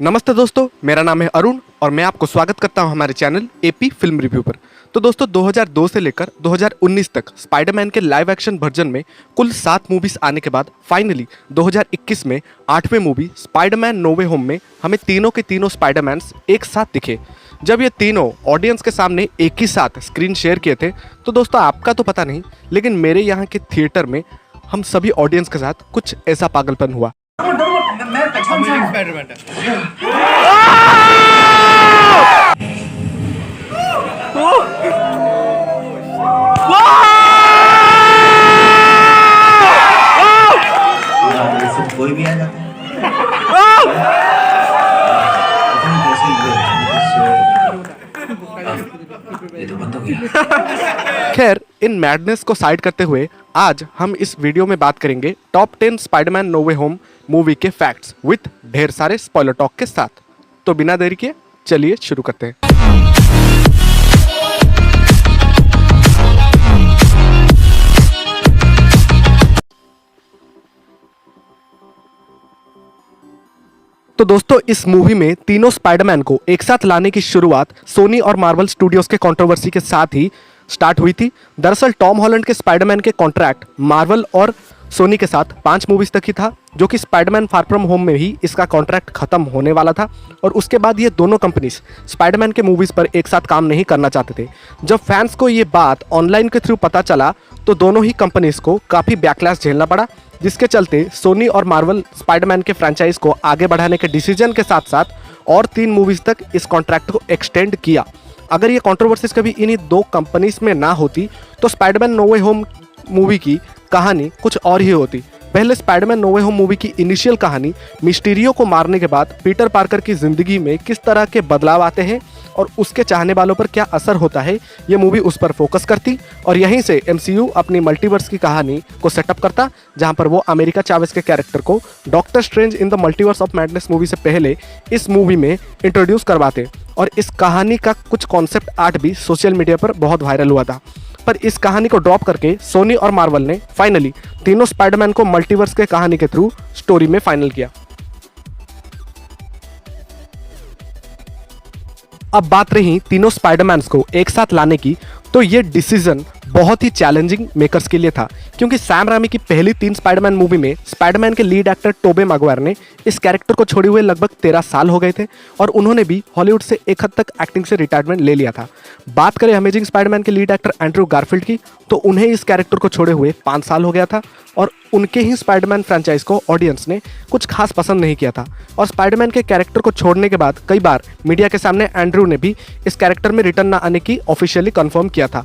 नमस्ते दोस्तों, मेरा नाम है अरुण और मैं आपको स्वागत करता हूं हमारे चैनल एपी फिल्म रिव्यू पर। तो दोस्तों 2002 से लेकर 2019 तक स्पाइडरमैन के लाइव एक्शन वर्जन में कुल 7 मूवीज आने के बाद फाइनली 2021 में 8वें मूवी स्पाइडरमैन नो वे होम में हमें तीनों के तीनों स्पाइडरमैन्स एक साथ दिखे। जब ये तीनों ऑडियंस के सामने एक ही साथ स्क्रीन शेयर किए थे तो दोस्तों आपका तो पता नहीं, लेकिन मेरे यहाँ के थिएटर में हम सभी ऑडियंस के साथ कुछ ऐसा पागलपन हुआ। स्पाइडरमैन है। कोई भी आ जाता है। ये तो बंद हो गया। खैर, इन मैडनेस को साइड करते हुए आज हम इस वीडियो में बात करेंगे टॉप 10 स्पाइडरमैन नो वे होम मूवी के फैक्ट्स विथ ढेर सारे स्पॉइलर टॉक के साथ। तो बिना देरी के चलिए शुरू करते हैं। तो दोस्तों इस मूवी में तीनों स्पाइडरमैन को एक साथ लाने की शुरुआत सोनी और मार्वल स्टूडियोज के कंट्रोवर्सी के साथ ही स्टार्ट हुई थी। दरअसल टॉम हॉलैंड के स्पाइडरमैन के कॉन्ट्रैक्ट मार्वल और सोनी के साथ 5 मूवीज तक ही था, जो कि स्पाइडरमैन फार फ्रॉम होम में ही इसका कॉन्ट्रैक्ट खत्म होने वाला था और उसके बाद ये दोनों कंपनीज स्पाइडरमैन के मूवीज पर एक साथ काम नहीं करना चाहते थे। जब फैंस को ये बात ऑनलाइन के थ्रू पता चला तो दोनों ही कंपनीज को काफ़ी बैकलैश झेलना पड़ा, जिसके चलते सोनी और मार्वल स्पाइडरमैन के फ्रेंचाइज को आगे बढ़ाने के डिसीजन के साथ साथ और 3 मूवीज तक इस कॉन्ट्रैक्ट को एक्सटेंड किया। अगर ये कंट्रोवर्सीज कभी इन्हीं 2 कंपनीज में ना होती तो स्पाइडरमैन नो वे होम मूवी की कहानी कुछ और ही होती। पहले स्पाइडरमैन नो वे होम मूवी की इनिशियल कहानी मिस्टीरियो को मारने के बाद पीटर पार्कर की जिंदगी में किस तरह के बदलाव आते हैं और उसके चाहने वालों पर क्या असर होता है, ये मूवी उस पर फोकस करती और यहीं से एमसीयू अपनी मल्टीवर्स की कहानी को सेटअप करता, जहां पर वो अमेरिका चावेज के कैरेक्टर को doctor strange in the multiverse of madness movie से पहले इस मूवी में इंट्रोड्यूस करवाते और इस कहानी का कुछ कॉन्सेप्ट आर्ट भी सोशल मीडिया पर बहुत वायरल हुआ था। पर इस कहानी को ड्रॉप करके सोनी और मार्वल ने फाइनली तीनों स्पाइडरमैन को मल्टीवर्स के कहानी के थ्रू स्टोरी में फाइनल किया। अब बात रही तीनों स्पाइडरमैन्स को एक साथ लाने की, तो ये डिसीजन बहुत ही चैलेंजिंग मेकर्स के लिए था, क्योंकि सैम रामी की पहली 3 स्पाइडरमैन मूवी में स्पाइडरमैन के लीड एक्टर टोबे मैगवायर ने इस कैरेक्टर को छोड़े हुए लगभग 13 साल हो गए थे और उन्होंने भी हॉलीवुड से एक हद तक एक्टिंग से रिटायरमेंट ले लिया था। बात करें अमेजिंग स्पाइडरमैन के लीड एक्टर एंड्रू गारफील्ड की, तो उन्हें इस कैरेक्टर को छोड़े हुए 5 साल हो गया था और उनके ही स्पाइडरमैन फ्रेंचाइज को ऑडियंस ने कुछ खास पसंद नहीं किया था और स्पाइडरमैन के कैरेक्टर को छोड़ने के बाद कई बार मीडिया के सामने एंड्रू ने भी इस कैरेक्टर में रिटर्न न आने की ऑफिशियली कंफर्म किया था।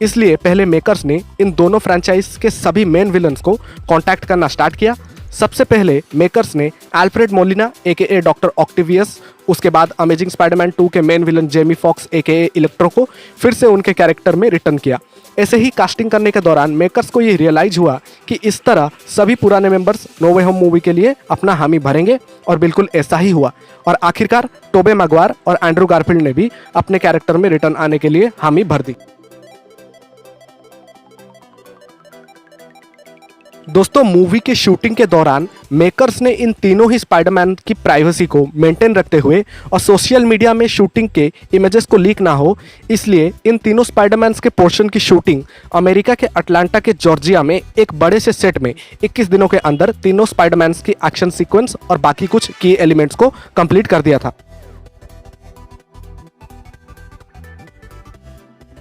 इसलिए पहले मेकर्स ने इन दोनों फ्रेंचाइज के सभी मेन विलन्स को कांटेक्ट करना स्टार्ट किया। सबसे पहले मेकर्स ने अल्फ्रेड मोलिना एकेए डॉक्टर ऑक्टेवियस, उसके बाद अमेजिंग स्पाइडरमैन 2 के main villain Jamie Foxx एकेए electro को फिर से उनके कैरेक्टर में रिटर्न किया। ऐसे ही कास्टिंग करने के दौरान मेकर्स को ये रियलाइज हुआ कि इस तरह सभी पुराने मेंबर्स नो वे होम मूवी के लिए अपना हामी भरेंगे और बिल्कुल ऐसा ही हुआ और आखिरकार टोबे मैगवायर और एंड्रू गारफील्ड ने भी अपने कैरेक्टर में रिटर्न आने के लिए हामी भर दी। दोस्तों मूवी के शूटिंग के दौरान मेकर्स ने इन तीनों ही स्पाइडरमैन की प्राइवेसी को मेंटेन रखते हुए और सोशल मीडिया में शूटिंग के इमेजेस को लीक ना हो, इसलिए इन तीनों स्पाइडरमैन्स के पोर्शन की शूटिंग अमेरिका के अटलांटा के जॉर्जिया में एक बड़े से सेट में 21 दिनों के अंदर तीनों स्पाइडरमैन्स की एक्शन सीक्वेंस और बाकी कुछ की एलिमेंट्स को कंप्लीट कर दिया था।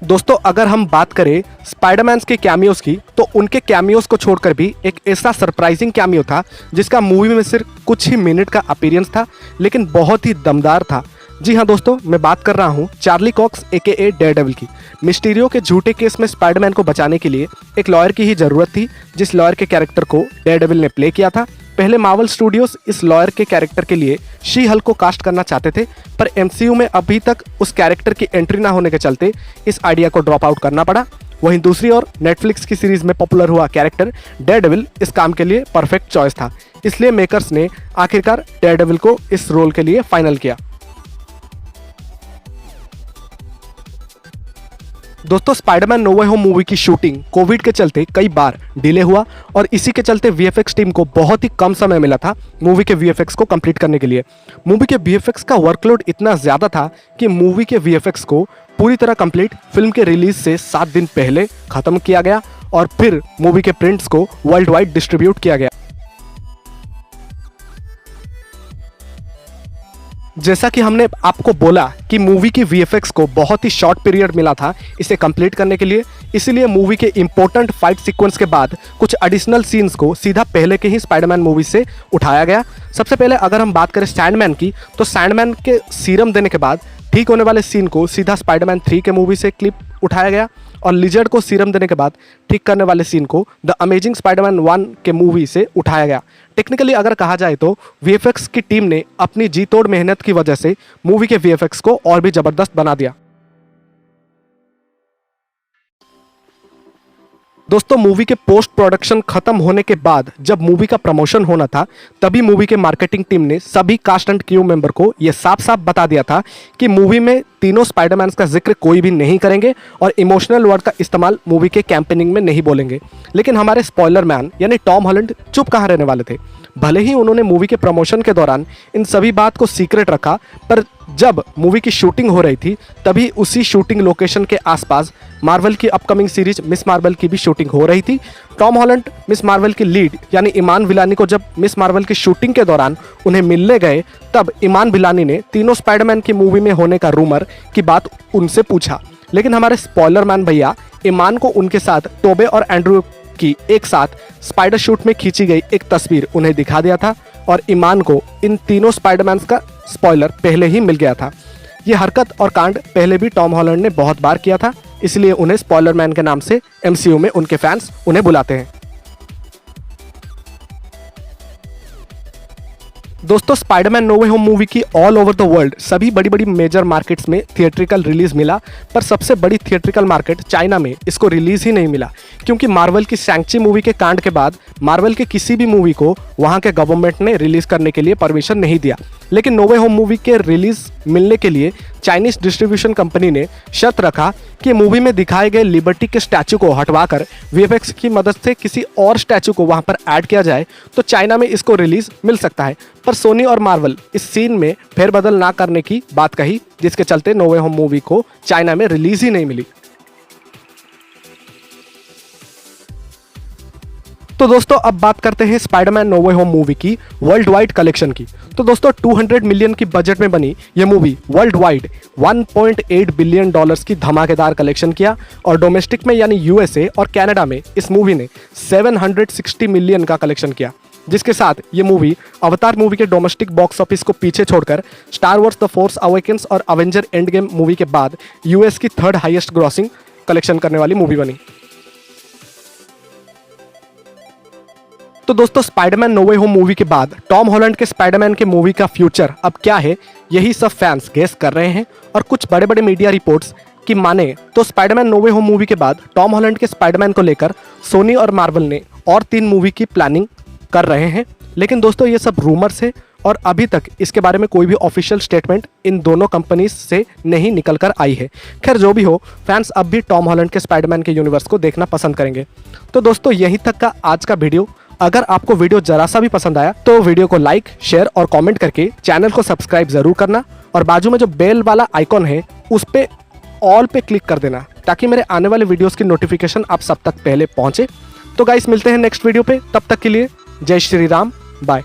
दोस्तों अगर हम बात करें स्पाइडरमैन्स के कैमियोस की, तो उनके कैमियोस को छोड़कर भी एक ऐसा सरप्राइजिंग कैमियो था जिसका मूवी में सिर्फ कुछ ही मिनट का अपीयरेंस था, लेकिन बहुत ही दमदार था। जी हाँ दोस्तों, मैं बात कर रहा हूँ चार्ली कॉक्स एकेए डेयरडेविल की। मिस्टीरियो के झूठे केस में स्पाइडरमैन को बचाने के लिए एक लॉयर की ही जरूरत थी, जिस लॉयर के कैरेक्टर को डेयरडेविल ने प्ले किया था। पहले मार्वल स्टूडियोज इस लॉयर के कैरेक्टर के लिए शी हल्क को कास्ट करना चाहते थे, पर एमसीयू में अभी तक उस कैरेक्टर की एंट्री ना होने के चलते इस आइडिया को ड्रॉप आउट करना पड़ा। वहीं दूसरी ओर नेटफ्लिक्स की सीरीज में पॉपुलर हुआ कैरेक्टर डेयरडेविल इस काम के लिए परफेक्ट चॉइस था, इसलिए मेकर्स ने आखिरकार डेयरडेविल को इस रोल के लिए फाइनल किया। दोस्तों स्पाइडरमैन नो वे होम मूवी की शूटिंग कोविड के चलते कई बार डिले हुआ और इसी के चलते वीएफएक्स टीम को बहुत ही कम समय मिला था मूवी के वीएफएक्स को कंप्लीट करने के लिए। मूवी के वीएफएक्स का वर्कलोड इतना ज़्यादा था कि मूवी के वीएफएक्स को पूरी तरह कंप्लीट फिल्म के रिलीज से 7 दिन पहले ख़त्म किया गया और फिर मूवी के प्रिंट्स को वर्ल्ड वाइड डिस्ट्रीब्यूट किया गया। जैसा कि हमने आपको बोला कि मूवी की वीएफएक्स को बहुत ही शॉर्ट पीरियड मिला था इसे कंप्लीट करने के लिए, इसीलिए मूवी के इंपॉर्टेंट फाइट सीक्वेंस के बाद कुछ एडिशनल सीन्स को सीधा पहले के ही स्पाइडरमैन मूवी से उठाया गया। सबसे पहले अगर हम बात करें सैंडमैन की, तो सैंडमैन के सीरम देने के बाद ठीक होने वाले सीन को सीधा स्पाइडरमैन 3 के मूवी से क्लिप उठाया गया और लिजर्ड को सीरम देने के बाद ठीक करने वाले सीन को द अमेजिंग स्पाइडरमैन 1 के मूवी से उठाया गया। टेक्निकली अगर कहा जाए तो वीएफएक्स की टीम ने अपनी जी तोड़ मेहनत की वजह से मूवी के वीएफएक्स को और भी जबरदस्त बना दिया। दोस्तों मूवी के पोस्ट प्रोडक्शन खत्म होने के बाद जब मूवी का प्रमोशन होना था तभी मूवी के मार्केटिंग टीम ने सभी कास्ट एंड क्रू मेंबर को यह साफ साफ बता दिया था कि मूवी में तीनों स्पाइडरमैन का जिक्र कोई भी नहीं करेंगे और इमोशनल वर्ड का इस्तेमाल मूवी के कैंपेनिंग में नहीं बोलेंगे। लेकिन हमारे स्पॉइलर मैन यानी टॉम हॉलैंड चुप कहाँ रहने वाले थे। भले ही उन्होंने मूवी के प्रमोशन के दौरान इन सभी बात को सीक्रेट रखा, पर जब मूवी की शूटिंग हो रही थी तभी उसी शूटिंग लोकेशन के आसपास मार्वल की अपकमिंग सीरीज मिस मार्वल की भी शूटिंग हो रही थी। टॉम हॉलैंड मिस मार्वल की लीड यानी इमान विलानी को जब मिस मार्वल की शूटिंग के दौरान उन्हें मिलने गए तब इमान विलानी ने तीनों स्पाइडरमैन की मूवी में होने का रूमर की बात उनसे पूछा। लेकिन हमारे स्पॉइलर मैन भैया इमान को उनके साथ टोबे और एंड्रू की एक साथ स्पाइडर शूट में खींची गई एक तस्वीर उन्हें दिखा दिया था और इमान को इन तीनों स्पाइडरमैन का स्पॉइलर पहले ही मिल गया था। ये हरकत और कांड पहले भी टॉम हॉलैंड ने बहुत बार किया था, इसलिए उन्हें स्पॉइलर मैन के नाम से एमसीयू में उनके फैंस उन्हें बुलाते हैं। दोस्तों स्पाइडरमैन नो वे होम मूवी की ऑल ओवर द वर्ल्ड सभी बड़ी बड़ी मेजर मार्केट्स में थिएट्रिकल रिलीज मिला, पर सबसे बड़ी थिएट्रिकल मार्केट चाइना में इसको रिलीज ही नहीं मिला क्योंकि मार्वल की शैंग-ची मूवी के कांड के बाद मार्वल के किसी भी मूवी को वहां के गवर्नमेंट ने रिलीज करने के लिए परमिशन नहीं दिया। लेकिन नो वे होम मूवी के रिलीज मिलने के लिए चाइनीज डिस्ट्रीब्यूशन कंपनी ने शर्त रखा कि मूवी में दिखाए गए लिबर्टी के स्टैचू को हटवाकर वीएफएक्स की मदद से किसी और स्टैचू को वहां पर ऐड किया जाए तो चाइना में इसको रिलीज मिल सकता है। पर सोनी और मार्वल इस सीन में फेरबदल ना करने की बात कही, जिसके चलते नो वे होम मूवी को चाइना में रिलीज ही नहीं मिली। तो दोस्तों अब बात करते हैं स्पाइडरमैन नो वे होम मूवी की वर्ल्ड वाइड कलेक्शन की। तो दोस्तों 200 मिलियन की बजट में बनी ये movie world wide 1.8 billion dollars की धमाकेदार कलेक्शन किया और डोमेस्टिक में यानी यूएसए और कनाडा में इस मूवी ने 760 मिलियन का कलेक्शन किया, जिसके साथ ये मूवी अवतार मूवी के डोमेस्टिक बॉक्स ऑफिस को पीछे छोड़कर star Wars the force awakens और अवेंजर एंड गेम मूवी के बाद यूएस की 3rd हाईएस्ट ग्रॉसिंग कलेक्शन करने वाली मूवी बनी। तो दोस्तों स्पाइडरमैन नो वे होम मूवी के बाद टॉम हॉलैंड के स्पाइडरमैन के मूवी का फ्यूचर अब क्या है, यही सब फैंस गेस कर रहे हैं। और कुछ बड़े बड़े मीडिया रिपोर्ट्स की माने तो स्पाइडरमैन नो वे होम मूवी के बाद टॉम हॉलैंड के स्पाइडरमैन को लेकर सोनी और मार्वल ने और 3 मूवी की प्लानिंग कर रहे हैं। लेकिन दोस्तों ये सब रूमर्स है और अभी तक इसके बारे में कोई भी ऑफिशियल स्टेटमेंट इन दोनों कंपनीज से नहीं निकल कर आई है। खैर जो भी हो, फैंस अब भी टॉम हॉलैंड के स्पाइडरमैन के यूनिवर्स को देखना पसंद करेंगे। तो दोस्तों यहीं तक का आज का वीडियो। अगर आपको वीडियो जरा सा भी पसंद आया तो वीडियो को लाइक, शेयर और कमेंट करके चैनल को सब्सक्राइब जरूर करना और बाजू में जो बेल वाला आइकॉन है उस पे ऑल पे क्लिक कर देना ताकि मेरे आने वाले वीडियोस की नोटिफिकेशन आप सब तक पहले पहुंचे। तो गाइस मिलते हैं नेक्स्ट वीडियो पे, तब तक के लिए जय श्री राम, बाय।